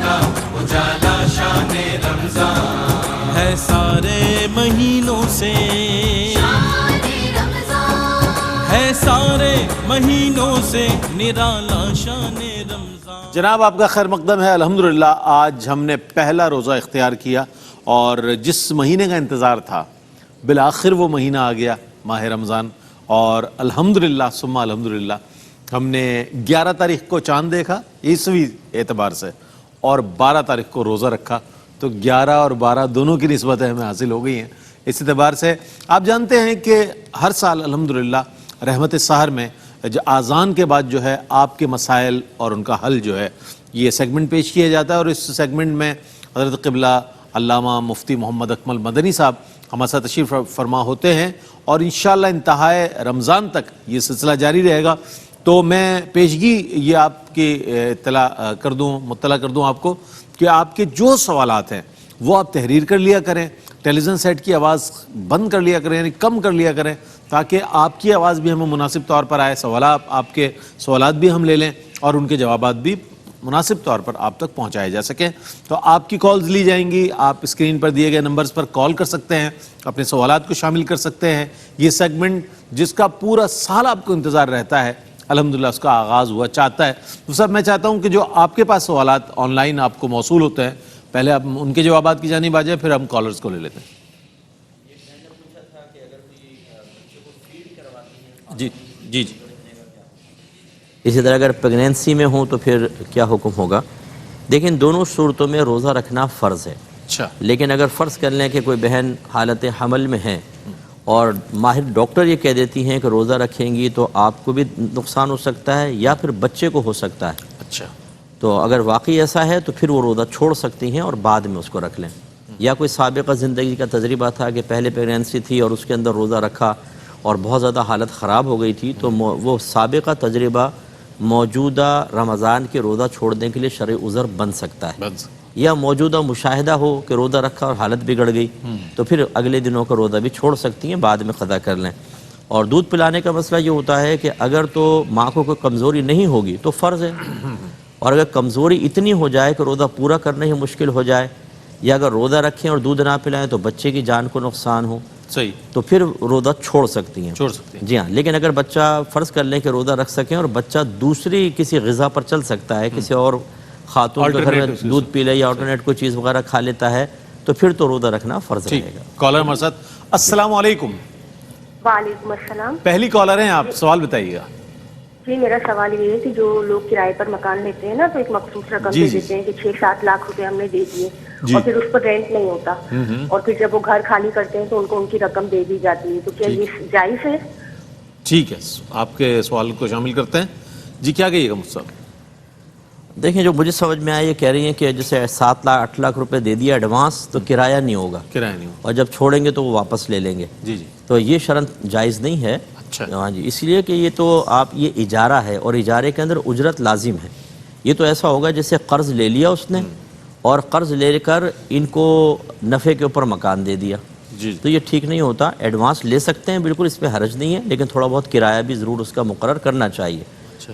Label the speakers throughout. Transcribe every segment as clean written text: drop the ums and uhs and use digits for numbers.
Speaker 1: کا اجالا شان رمضان
Speaker 2: ہے سارے مہینوں سے، ہے سارے مہینوں سے نرالا شان رمضان۔
Speaker 3: جناب آپ کا خیر مقدم ہے۔ الحمدللہ آج ہم نے پہلا روزہ اختیار کیا اور جس مہینے کا انتظار تھا بالآخر وہ مہینہ آ گیا، ماہ رمضان، اور الحمدللہ ثم الحمدللہ ہم نے 11 تاریخ کو چاند دیکھا عیسوی اعتبار سے، اور 12 تاریخ کو روزہ رکھا، تو 11 اور 12 دونوں کی نسبتیں ہمیں حاصل ہو گئی ہیں۔ اس اعتبار سے آپ جانتے ہیں کہ ہر سال الحمدللہ رحمت سحر میں آذان کے بعد جو ہے آپ کے مسائل اور ان کا حل جو ہے یہ سیگمنٹ پیش کیا جاتا ہے، اور اس سیگمنٹ میں حضرت قبلہ علامہ مفتی محمد اکمل مدنی صاحب ہمارے ساتھ تشریف فرما ہوتے ہیں، اور انشاءاللہ انتہائے رمضان تک یہ سلسلہ جاری رہے گا۔ تو میں پیشگی یہ آپ کی مطلع کر دوں آپ کو کہ آپ کے جو سوالات ہیں وہ آپ تحریر کر لیا کریں، ٹیلی ویژن سیٹ کی آواز بند کر لیا کریں، یعنی کم کر لیا کریں، تاکہ آپ کی آواز بھی ہمیں مناسب طور پر آئے، آپ کے سوالات بھی ہم لے لیں اور ان کے جوابات بھی مناسب طور پر آپ تک پہنچائے جا سکیں۔ تو آپ کی کالز لی جائیں گی، آپ اسکرین پر دیے گئے نمبرز پر کال کر سکتے ہیں، اپنے سوالات کو شامل کر سکتے ہیں۔ یہ سیگمنٹ جس کا پورا سال آپ کو انتظار رہتا ہے الحمدللہ اس کا آغاز ہوا چاہتا ہے۔ تو سر میں چاہتا ہوں کہ جو آپ کے پاس سوالات آن لائن آپ کو موصول ہوتے ہیں پہلے آپ ان کے جوابات کی جانب آ جائیں، پھر ہم کالرز کو لے لیتے ہیں۔ جی جی جی
Speaker 4: اسی طرح اگر پریگنینسی میں ہوں تو پھر کیا حکم ہوگا؟ دیکھیں دونوں صورتوں میں روزہ رکھنا فرض ہے،
Speaker 3: اچھا،
Speaker 4: لیکن اگر فرض کر لیں کہ کوئی بہن حالت حمل میں ہے اور ماہر ڈاکٹر یہ کہہ دیتی ہیں کہ روزہ رکھیں گی تو آپ کو بھی نقصان ہو سکتا ہے یا پھر بچے کو ہو سکتا ہے،
Speaker 3: اچھا،
Speaker 4: تو اگر واقعی ایسا ہے تو پھر وہ روزہ چھوڑ سکتی ہیں اور بعد میں اس کو رکھ لیں۔ یا کوئی سابقہ زندگی کا تجربہ تھا کہ پہلے پریگنینسی تھی اور اس کے اندر روزہ رکھا اور بہت زیادہ حالت خراب ہو گئی تھی، تو وہ سابقہ تجربہ موجودہ رمضان کے روزہ چھوڑنے کے لیے شرعی عذر بن سکتا ہے۔ یا موجودہ مشاہدہ ہو کہ روزہ رکھا اور حالت بگڑ گئی تو پھر اگلے دنوں کا روزہ بھی چھوڑ سکتی ہیں، بعد میں قضا کر لیں۔ اور دودھ پلانے کا مسئلہ یہ ہوتا ہے کہ اگر تو ماں کو کوئی کمزوری نہیں ہوگی تو فرض ہے، اور اگر کمزوری اتنی ہو جائے کہ روزہ پورا کرنا ہی مشکل ہو جائے، یا اگر روزہ رکھیں اور دودھ نہ پلائیں تو بچے کی جان کو نقصان ہو،
Speaker 3: صحیح،
Speaker 4: تو پھر روزہ چھوڑ سکتی ہیں۔ جی ہاں، لیکن اگر بچہ فرض کر لیں کہ روزہ رکھ سکیں اور بچہ دوسری کسی غذا پر چل سکتا ہے، کسی اور خاتون کے گھر میں دودھ پی لے یا آلٹرنیٹ کوئی چیز وغیرہ کھا لیتا ہے، تو پھر تو روزہ رکھنا فرض رہے گا۔
Speaker 3: کالر ہمارے ساتھ۔ السلام علیکم۔
Speaker 5: وعلیکم السلام۔
Speaker 3: پہلی کالر ہیں آپ، سوال بتائیے گا۔
Speaker 5: جی میرا سوال یہ ہے کہ جو لوگ کرائے پر مکان لیتے ہیں نا تو ایک مخصوص رقم دے دیتے ہیں کہ 6-7 لاکھ روپے ہم نے دے دیے، اور پھر اس پر رینٹ نہیں ہوتا، اور پھر جب وہ گھر خالی کرتے ہیں تو ان کو ان کی رقم دے دی جاتی ہے، تو کیا یہ جائز ہے؟
Speaker 3: ٹھیک ہے، آپ کے سوال کو شامل کرتے ہیں۔ جی کیا کہیے گا مجھ سے؟
Speaker 4: دیکھیں جو مجھے سمجھ میں آیا یہ کہہ رہی ہیں کہ جیسے 7-8 لاکھ روپے دے دیا ایڈوانس تو کرایہ نہیں ہوگا،
Speaker 3: کرایہ نہیں ہوگا،
Speaker 4: اور جب چھوڑیں گے تو وہ واپس لے لیں گے۔
Speaker 3: جی جی،
Speaker 4: تو یہ شرط جائز نہیں ہے۔ ہاں جی، اس لیے کہ یہ تو آپ یہ اجارہ ہے اور اجارے کے اندر اجرت لازم ہے۔ یہ تو ایسا ہوگا جیسے قرض لے لیا اس نے اور قرض لے کر ان کو نفع کے اوپر مکان دے دیا، تو یہ ٹھیک نہیں ہوتا۔ ایڈوانس لے سکتے ہیں بالکل، اس پہ حرج نہیں ہے، لیکن تھوڑا بہت کرایہ بھی ضرور اس کا مقرر کرنا چاہیے۔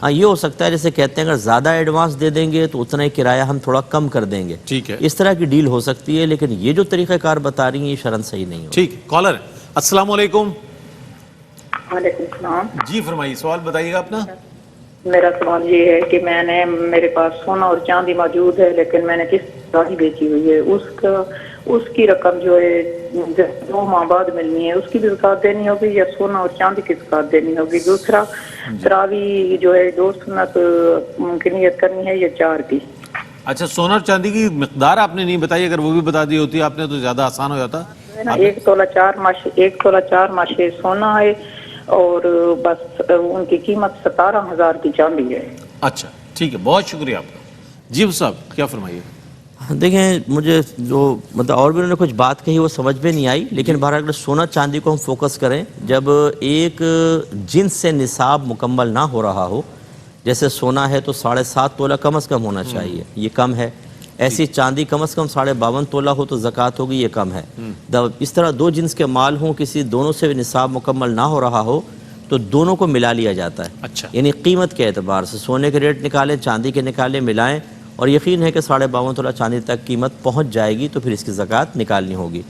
Speaker 4: ہاں یہ ہو سکتا ہے جیسے کہتے ہیں اگر زیادہ ایڈوانس دے دیں گے تو اتنا ہی کرایہ ہم تھوڑا کم کر دیں گے،
Speaker 3: ٹھیک ہے،
Speaker 4: اس طرح کی ڈیل ہو سکتی ہے، لیکن یہ جو طریقہ کار بتا رہی ہیں یہ شرعاً صحیح نہیں ہوتا۔
Speaker 3: ٹھیک ہے، کالر ہے۔ السلام علیکم۔
Speaker 6: وعلیکم السلام۔
Speaker 3: جی فرمائیے، سوال بتائیے گا اپنا۔
Speaker 6: میرا سوال یہ ہے کہ میرے پاس سونا اور چاندی موجود ہے، لیکن میں نے کس گاڑی بیچی ہوئی ہے، اس کی رقم جو ہے 2 ماہ بعد ملنی ہے، اس کی بھی زکات دینی ہوگی یا سونا اور چاندی کی زکات دینی ہوگی؟ دوسرا تراویح جو ہے 2 سنت کی نیت کرنی ہے یا 4 کی؟
Speaker 3: اچھا، سونا اور چاندی کی مقدار آپ نے نہیں بتائی، اگر وہ بھی بتا دی ہوتی آپ نے تو زیادہ آسان ہو جاتا۔
Speaker 6: 1 تولہ 4 ماشے سونا ہے اور بس ان کی قیمت 17,000 کی چاندی ہے۔
Speaker 3: اچھا ٹھیک ہے، بہت شکریہ آپ کا۔ جی صاحب کیا فرمائیے؟
Speaker 4: دیکھیں مجھے جو مطلب اور بھی انہوں نے کچھ بات کہی وہ سمجھ میں نہیں آئی، لیکن بہرحال اگر سونا چاندی کو ہم فوکس کریں، جب ایک جنس سے نصاب مکمل نہ ہو رہا ہو، جیسے سونا ہے تو 7.5 تولہ کم از کم ہونا چاہیے، یہ کم ہے۔ ایسی چاندی کم از کم 52.5 تولہ ہو تو زکوٰۃ ہوگی، یہ کم ہے۔ اس طرح 2 جنس کے مال ہوں، کسی دونوں سے نصاب مکمل نہ ہو رہا ہو تو دونوں کو ملا لیا جاتا ہے۔
Speaker 3: اچھا،
Speaker 4: یعنی قیمت کے اعتبار سے سونے کے ریٹ نکالیں، چاندی کے نکالیں، ملائیں اور یقین ہے کہ 52.5 تولہ چاندی تک قیمت پہنچ جائے گی تو پھر اس کی زکوٰۃ نکالنی ہوگی.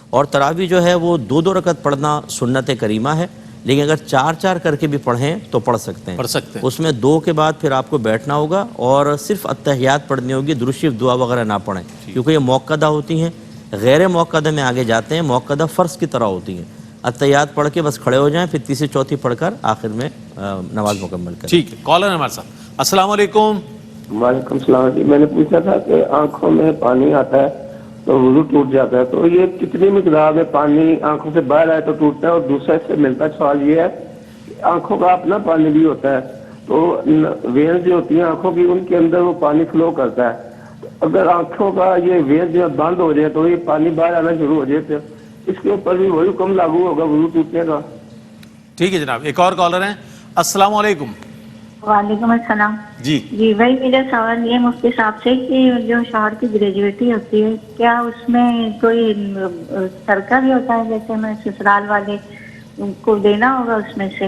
Speaker 4: اور تراویح جو ہے وہ 2 رکعت پڑھنا سنت کریمہ ہے، لیکن اگر 4 کر کے بھی پڑھیں تو پڑھ سکتے ہیں. اس میں 2 کے بعد پھر آپ کو بیٹھنا ہوگا اور صرف اتحیات پڑھنی ہوگی، درود شریف دعا وغیرہ نہ پڑھیں کیونکہ یہ موقدہ ہوتی ہیں. غیر موقدہ میں آگے جاتے ہیں، موقدہ فرض کی طرح ہوتی ہیں. اتحیات پڑھ کے بس کھڑے ہو جائیں، پھر تیسری چوتھی پڑھ کر آخر میں نماز مکمل کریں.
Speaker 3: ٹھیک ہے. کالر ہے ہمارے ساتھ. السلام علیکم.
Speaker 7: وعلیکم السلام جی. میں نے پوچھا تھا کہ آنکھوں میں پانی آتا ہے تو وضو ٹوٹ جاتا ہے، تو یہ کتنی مقدار میں پانی آنکھوں سے باہر آئے تو ٹوٹتا ہے؟ اور دوسرا اس سے ملتا سوال یہ ہے کہ آنکھوں کا اپنا پانی بھی ہوتا ہے، تو ویز جو ہوتی ہیں آنکھوں کی، ان کے اندر وہ پانی فلو کرتا ہے. اگر آنکھوں کا یہ ویز جو بند ہو جائے تو یہ پانی باہر آنا شروع ہو جائے، اس کے اوپر بھی وہی حکم لاگو ہوگا وضو ٹوٹنے کا؟
Speaker 3: ٹھیک ہے جناب. ایک اور کالر ہیں. السلام علیکم.
Speaker 8: وعلیکم السلام. جی بھائی میرا سوال یہ مفتی صاحب سے کہ جو شوہر کی گریجویٹی ہوتی ہے کیا اس میں کوئی سرکہ بھی ہوتا ہے، جیسے میں سسرال والے کو دینا ہوگا اس میں سے،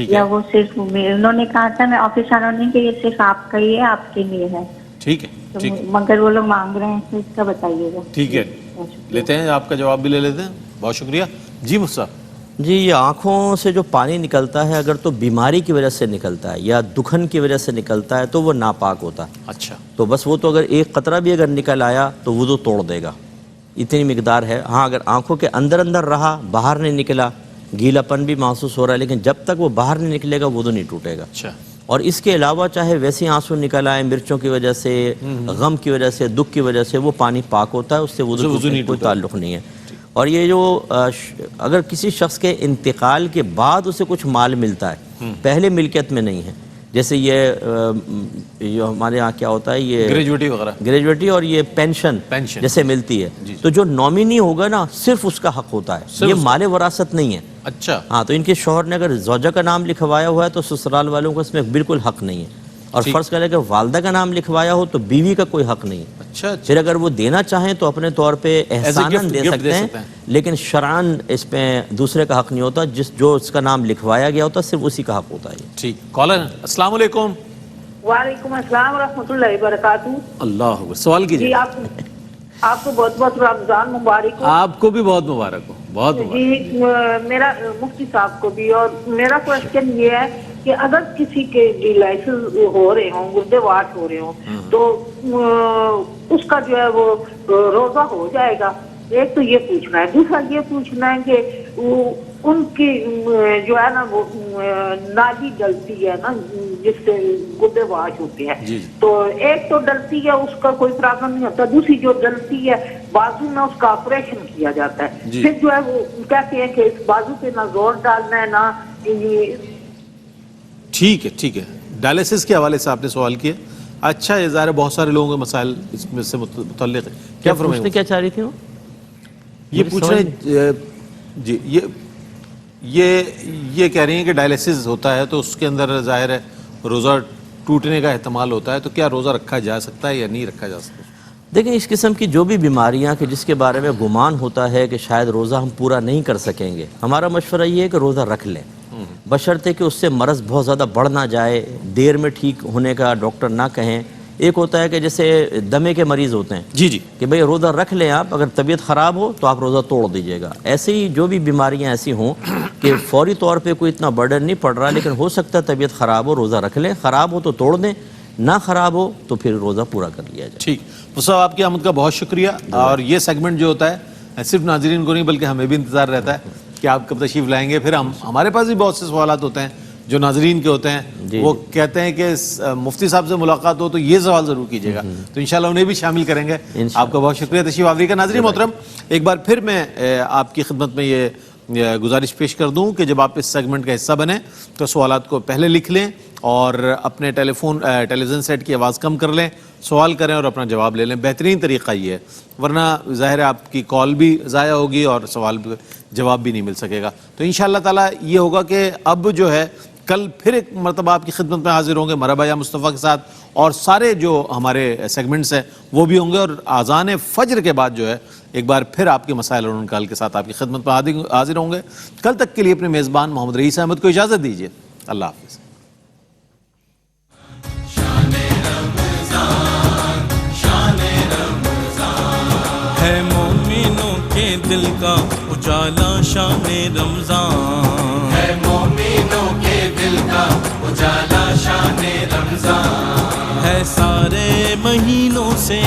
Speaker 8: یا وہ صرف انہوں نے کہا تھا میں آفس والوں نے کہ یہ صرف آپ کا ہی ہے، آپ کے لیے ہے.
Speaker 3: ٹھیک ہے.
Speaker 8: مگر وہ لوگ مانگ رہے ہیں تو اس کا بتائیے گا.
Speaker 3: ٹھیک ہے، لیتے ہیں آپ کا جواب بھی لے لیتے ہیں. بہت شکریہ. جی مصطفیٰ.
Speaker 4: جی یہ آنکھوں سے جو پانی نکلتا ہے اگر تو بیماری کی وجہ سے نکلتا ہے یا دکھن کی وجہ سے نکلتا ہے تو وہ ناپاک ہوتا ہے.
Speaker 3: اچھا.
Speaker 4: تو بس وہ تو اگر ایک قطرہ بھی اگر نکل آیا تو وضو توڑ دے گا، اتنی مقدار ہے. ہاں اگر آنکھوں کے اندر رہا، باہر نہیں نکلا، گیلا پن بھی محسوس ہو رہا ہے، لیکن جب تک وہ باہر نہیں نکلے گا وضو نہیں ٹوٹے گا.
Speaker 3: اچھا. اور
Speaker 4: اس کے علاوہ چاہے ویسے آنسو نکل آئے مرچوں کی وجہ سے، غم کی وجہ سے، دکھ کی وجہ سے، وہ پانی پاک ہوتا ہے، اس سے وضو ٹوٹنے کا کوئی تعلق نہیں ہے. اور یہ جو اگر کسی شخص کے انتقال کے بعد اسے کچھ مال ملتا ہے، پہلے ملکیت میں نہیں ہے، جیسے یہ ہمارے یہاں کیا ہوتا ہے، یہ گریجویٹی اور یہ پینشن جیسے ملتی ہے، تو جو نومینی ہوگا نا صرف اس کا حق ہوتا ہے، یہ مال وراثت نہیں ہے.
Speaker 3: اچھا.
Speaker 4: ہاں تو ان کے شوہر نے اگر زوجہ کا نام لکھوایا ہوا ہے تو سسرال والوں کو اس میں بالکل حق نہیں ہے. اور فرض کریں کہ والدہ کا نام لکھوایا ہو تو بیوی کا کوئی حق نہیں.
Speaker 3: اچھا.
Speaker 4: پھر اگر وہ دینا چاہیں تو اپنے طور پہ احساناً دے سکتے ہیں، لیکن شرعاً اس پہ دوسرے کا حق نہیں ہوتا. جو اس کا نام لکھوایا گیا ہوتا صرف اسی کا حق ہوتا ہے.
Speaker 3: ٹھیک. کالر. السلام علیکم.
Speaker 6: وعلیکم السلام ورحمۃ اللہ وبرکاتہ.
Speaker 3: اللہ سوال کیجیے.
Speaker 6: جی آپ کو بہت بہت رمضان مبارک ہو.
Speaker 3: آپ کو بھی بہت مبارک ہو. بہت مبارک.
Speaker 6: جی میرا مفتی صاحب کو بھی. اور میرا کوشچن یہ ہے کہ اگر کسی کے ڈیلائسز ہو رہے ہوں، گردے واٹ ہو رہے ہوں، تو اس کا جو ہے وہ روزہ ہو جائے گا؟ ایک تو یہ پوچھنا ہے. دوسرا یہ پوچھنا ہے کہ ان کی جو ہے نا وہ نالی ڈلتی ہے نا جس سے گردے واش ہوتے ہیں، تو ایک تو ڈلتی ہے اس کا کوئی پرابلم نہیں ہوتا، دوسری جو ڈلتی ہے بازو میں اس کا آپریشن کیا جاتا ہے، پھر جو ہے وہ کہتے ہیں کہ اس بازو پہ نہ زور ڈالنا ہے نہ یہ.
Speaker 3: ٹھیک ہے. ٹھیک ہے. ڈائلسس کے حوالے سے آپ نے سوال کیا. اچھا یہ ظاہر ہے بہت سارے لوگوں کے مسائل اس میں سے متعلق ہے. کیا فرمائیں؟
Speaker 4: کیا چاہ رہی تھی وہ
Speaker 3: یہ پوچھ رہے جی یہ کہہ رہی ہیں کہ ڈائلسس ہوتا ہے تو اس کے اندر ظاہر ہے روزہ ٹوٹنے کا احتمال ہوتا ہے، تو کیا روزہ رکھا جا سکتا ہے یا نہیں رکھا جا سکتا؟
Speaker 4: دیکھیں اس قسم کی جو بھی بیماریاں کہ جس کے بارے میں گمان ہوتا ہے کہ شاید روزہ ہم پورا نہیں کر سکیں گے، ہمارا مشورہ یہ ہے کہ روزہ رکھ لیں، بشرطے کہ اس سے مرض بہت زیادہ بڑھ نہ جائے، دیر میں ٹھیک ہونے کا ڈاکٹر نہ کہیں. ایک ہوتا ہے کہ جیسے دمے کے مریض ہوتے ہیں کہ بھئی روزہ رکھ لیں آپ، اگر طبیعت خراب ہو تو آپ روزہ توڑ دیجئے گا. ایسے ہی جو بھی بیماریاں ایسی ہوں کہ فوری طور پہ کوئی اتنا برڈن نہیں پڑ رہا لیکن ہو سکتا ہے طبیعت خراب ہو، روزہ رکھ لیں، خراب ہو تو توڑ دیں، نہ خراب ہو تو پھر روزہ پورا کر لیا جائے.
Speaker 3: ٹھیک. صاحب آپ کی آمد کا بہت شکریہ. اور یہ سیگمنٹ جو ہوتا ہے صرف ناظرین کو نہیں بلکہ ہمیں بھی انتظار رہتا ہے کہ آپ کب تشریف لائیں گے. پھر ہمارے پاس بھی بہت سے سوالات ہوتے ہیں جو ناظرین کے ہوتے ہیں، وہ کہتے ہیں کہ مفتی صاحب سے ملاقات ہو تو یہ سوال ضرور کیجیے گا، تو انشاءاللہ انہیں بھی شامل کریں گے. آپ کا بہت شکریہ تشریف آوری کا. ناظرین محترم ایک بار پھر میں آپ کی خدمت میں یہ گزارش پیش کر دوں کہ جب آپ اس سیگمنٹ کا حصہ بنیں تو سوالات کو پہلے لکھ لیں اور اپنے ٹیلی ویژن سیٹ کی آواز کم کر لیں، سوال کریں اور اپنا جواب لے لیں. بہترین طریقہ یہ ہے، ورنہ ظاہر ہے آپ کی کال بھی ضائع ہوگی اور سوال بھی جواب بھی نہیں مل سکے گا. تو انشاءاللہ تعالیٰ یہ ہوگا کہ اب جو ہے کل پھر ایک مرتبہ آپ کی خدمت میں حاضر ہوں گے مرحبا یا مصطفیٰ کے ساتھ، اور سارے جو ہمارے سیگمنٹس ہیں وہ بھی ہوں گے، اور اذان فجر کے بعد جو ہے ایک بار پھر آپ کے مسائل اور انکال کے ساتھ آپ کی خدمت میں حاضر ہوں گے. کل تک کے لیے اپنے میزبان محمد رئیس احمد کو اجازت دیجیے. اللہ حافظ.
Speaker 2: کے دل کا اجالا شان رمضان
Speaker 1: ہے مومنوں کے دل کا اجالا شان رمضان
Speaker 2: ہے سارے مہینوں سے